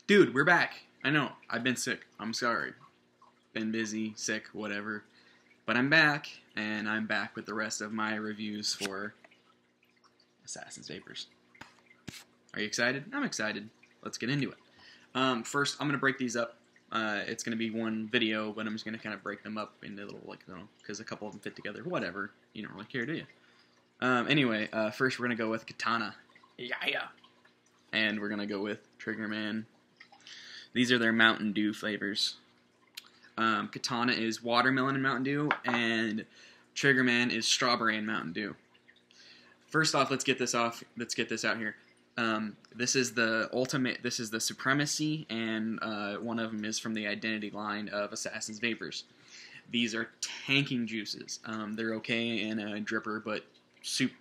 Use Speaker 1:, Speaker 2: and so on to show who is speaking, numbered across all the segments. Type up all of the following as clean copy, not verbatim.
Speaker 1: Dude, we're back. I know, I've been sick. I'm sorry. Been busy, sick, whatever. But I'm back, and I'm back with the rest of my reviews for Assasin Vapors. Are you excited? I'm excited. Let's get into it. First, I'm going to break these up. It's going to be one video, but I'm just going to kind of break them up into little, because a couple of them fit together. Whatever. You don't really care, do you? Anyway, first we're going to go with Kitana. Yeah. And we're going to go with Triggerman. These are their Mountain Dew flavors. Kitana is watermelon and Mountain Dew, and Triggerman is strawberry and Mountain Dew. First off, let's get this out here. This is the ultimate. This is the Supremacy, and one of them is from the Identity line of Assasin Vapors. These are tanking juices. They're okay in a dripper, but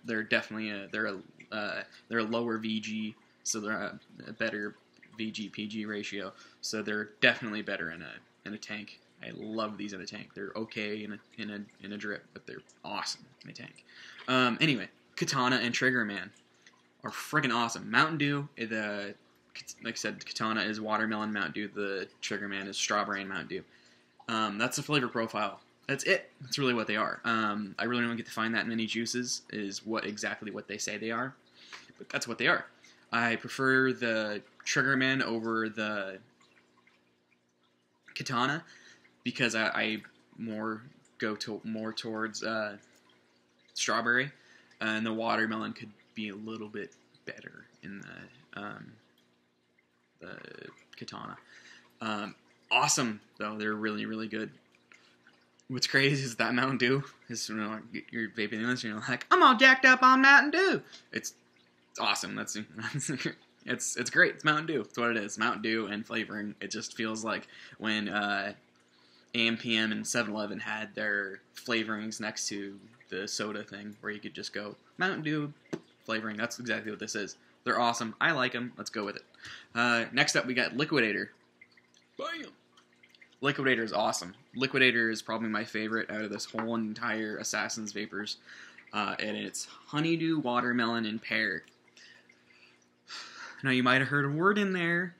Speaker 1: they're definitely they're a lower VG, so they're a better VG-PG ratio. So they're definitely better in a tank. I love these in a tank. They're okay in a drip, but they're awesome in a tank. Anyway, Kitana and Triggerman are freaking awesome. Mountain Dew, like I said, Kitana is watermelon Mountain Dew. The Triggerman is strawberry and Mountain Dew. That's the flavor profile. That's it. That's really what they are. I really don't get to find that many juices, is exactly what they say they are. But that's what they are. I prefer the Triggerman over the Kitana because I go more towards strawberry, and the watermelon could be a little bit better in the Kitana. Awesome though, they're really, really good. What's crazy is that Mountain Dew is, you're vaping this and you're like, I'm all jacked up on Mountain Dew. It's awesome. It's great. It's Mountain Dew. It's what it is. Mountain Dew and flavoring. It just feels like when AM/PM and 7-Eleven had their flavorings next to the soda thing, where you could just go Mountain Dew flavoring. That's exactly what this is. They're awesome. I like them. Let's go with it. Next up, we got Liquidator. Bam! Liquidator is awesome. Liquidator is probably my favorite out of this whole entire Assasin Vapors. And it's honeydew, watermelon, and pear. Now, you might have heard a word in there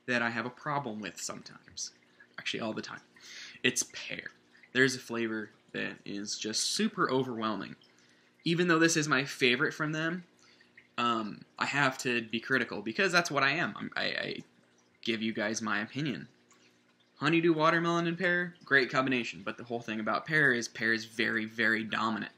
Speaker 1: that I have a problem with sometimes. Actually, all the time. It's pear. There's a flavor that is just super overwhelming. Even though this is my favorite from them, I have to be critical because that's what I am. I give you guys my opinion. Honeydew, watermelon, and pear, great combination. But the whole thing about pear is very, very dominant.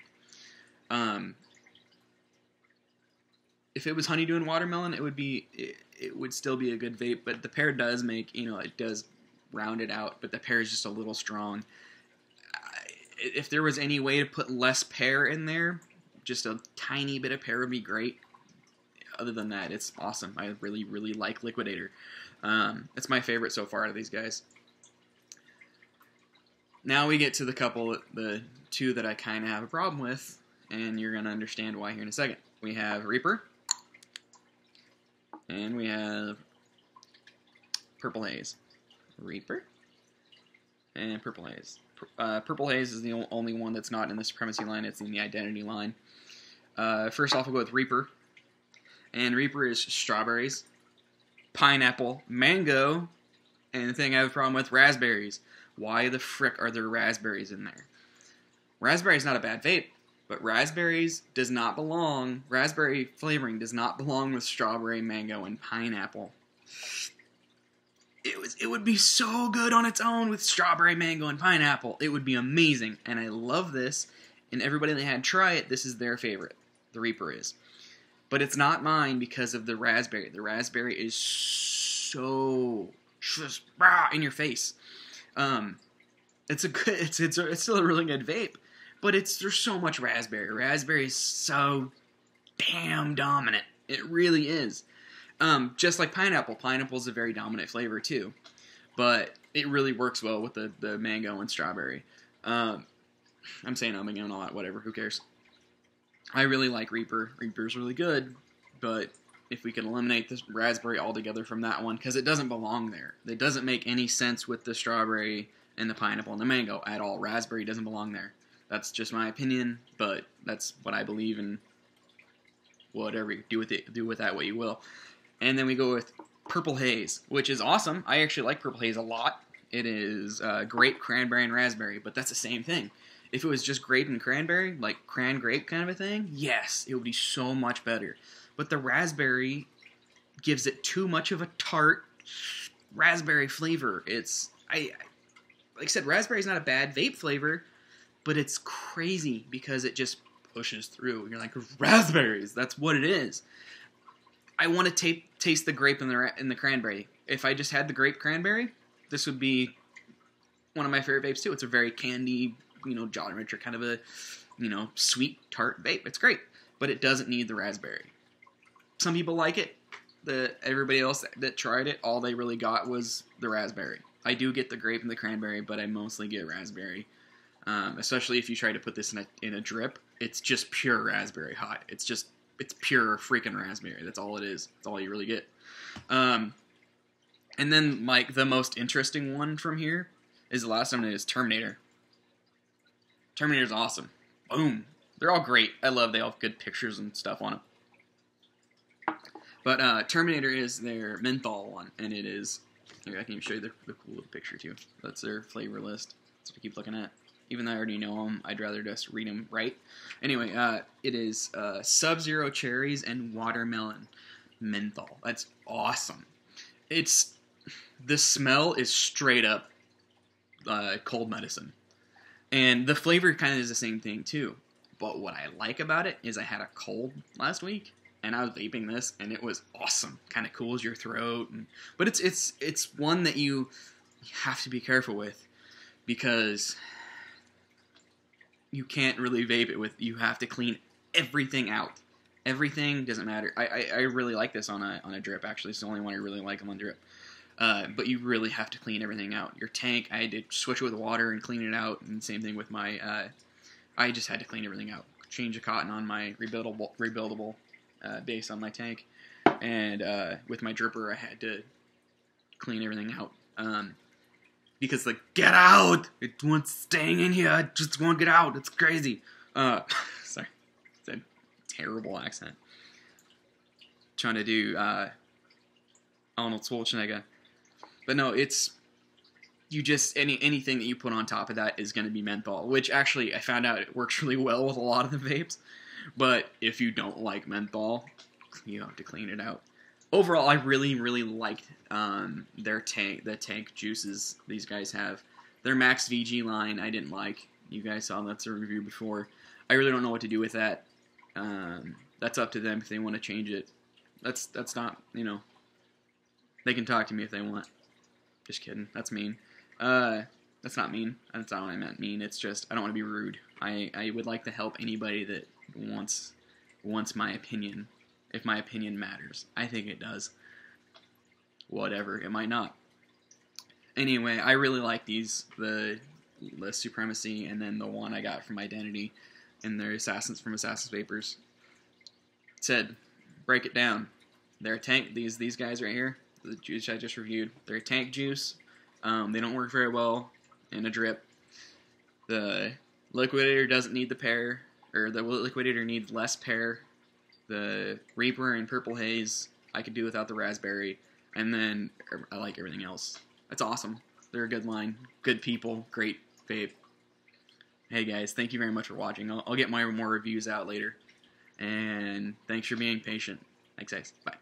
Speaker 1: If it was honeydew and watermelon, it would still be a good vape. But the pear does make, it does round it out. But the pear is just a little strong. If there was any way to put less pear in there, just a tiny bit of pear would be great. Other than that, it's awesome. I really, really like Liquidator. It's my favorite so far out of these guys. Now we get to the two that I kind of have a problem with, and you're going to understand why here in a second. We have Reaper, and we have Purple Haze. Reaper, and Purple Haze. Purple Haze is the only one that's not in the Supremacy line. It's in the Identity line. First off, we'll go with Reaper. And Reaper is strawberries, pineapple, mango, and the thing I have a problem with, raspberries. Why the frick are there raspberries in there? Raspberry is not a bad vape, but raspberry flavoring does not belong with strawberry, mango, and pineapple. It would be so good on its own with strawberry, mango, and pineapple. It would be amazing, and I love this, and everybody that had try it, this is their favorite. The Reaper is. But it's not mine because of the raspberry. The raspberry is so just in your face. It's still a really good vape, but there's so much raspberry. Raspberry is so damn dominant. It really is. Just like pineapple. Pineapple is a very dominant flavor too, but it really works well with the mango and strawberry. I'm saying mango and all that. Whatever. Who cares? I really like Reaper. Reaper's really good, but if we could eliminate this raspberry altogether from that one, because it doesn't belong there. It doesn't make any sense with the strawberry and the pineapple and the mango at all. Raspberry doesn't belong there. That's just my opinion, but that's what I believe in. Whatever you do with that what you will. And then we go with Purple Haze, which is awesome. I actually like Purple Haze a lot. It is grape, cranberry, and raspberry, but that's the same thing. If it was just grape and cranberry, like cran-grape kind of a thing, yes, it would be so much better. But the raspberry gives it too much of a tart raspberry flavor. Like I said, raspberry is not a bad vape flavor, but it's crazy because it just pushes through. You're like, raspberries, that's what it is. I want to taste the grape and the cranberry. If I just had the grape cranberry, this would be one of my favorite vapes too. It's a very candy, Jolly Rancher kind of a, sweet tart vape. It's great, but it doesn't need the raspberry. Some people like it. Everybody else that tried it, all they really got was the raspberry. I do get the grape and the cranberry, but I mostly get raspberry. Especially if you try to put this in a drip, it's just pure raspberry hot. It's pure freaking raspberry. That's all it is. That's all you really get. And then, like, the most interesting one from here is the last one is Terminator. Terminator's awesome. Boom. They're all great. They all have good pictures and stuff on them. But Terminator is their menthol one, and it is... Here, I can even show you the cool little picture, too. That's their flavor list. That's what I keep looking at. Even though I already know them, I'd rather just read them right. Anyway, it is Sub-Zero cherries and watermelon menthol. That's awesome. The smell is straight up cold medicine. And the flavor kind of is the same thing, too. But what I like about it is I had a cold last week, and I was vaping this, and it was awesome. Kind of cools your throat. But it's one that you have to be careful with, because you can't really vape it with. You have to clean everything out. Everything doesn't matter. I really like this on a drip, actually. It's the only one I really like on drip. But you really have to clean everything out. Your tank, I had to switch it with water and clean it out. And same thing with my, I just had to clean everything out. Change the cotton on my rebuildable base on my tank. And with my dripper, I had to clean everything out. Because, like, get out! It wants staying in here. I just won't get out. It's crazy. Sorry. It's a terrible accent. Trying to do Arnold Schwarzenegger. But no, it's... You just... Anything that you put on top of that is going to be menthol. Which, actually, I found out it works really well with a lot of the vapes. But if you don't like menthol, you have to clean it out. Overall, I really, really liked the tank juices these guys have. Their Max VG line, I didn't like. You guys saw that's a review before. I really don't know what to do with that. That's up to them if they want to change it. That's not, they can talk to me if they want. Just kidding. That's mean. That's not mean. That's not what I meant mean. It's just, I don't want to be rude. I would like to help anybody that wants my opinion. If my opinion matters. I think it does. Whatever. It might not. Anyway, I really like these. The Supremacy, and then the one I got from Identity, and their Assassins from Assasin Vapors. Said, break it down. They're a tank. These guys right here, the juice I just reviewed, they're a tank juice. They don't work very well in a drip. The Liquidator doesn't need the pear, or the Liquidator needs less pear. The Reaper and Purple Haze, I could do without the raspberry. And then I like everything else. That's awesome. They're a good line. Good people. Great vape. Hey guys, thank you very much for watching. I'll get more reviews out later. And thanks for being patient. Thanks guys. Bye.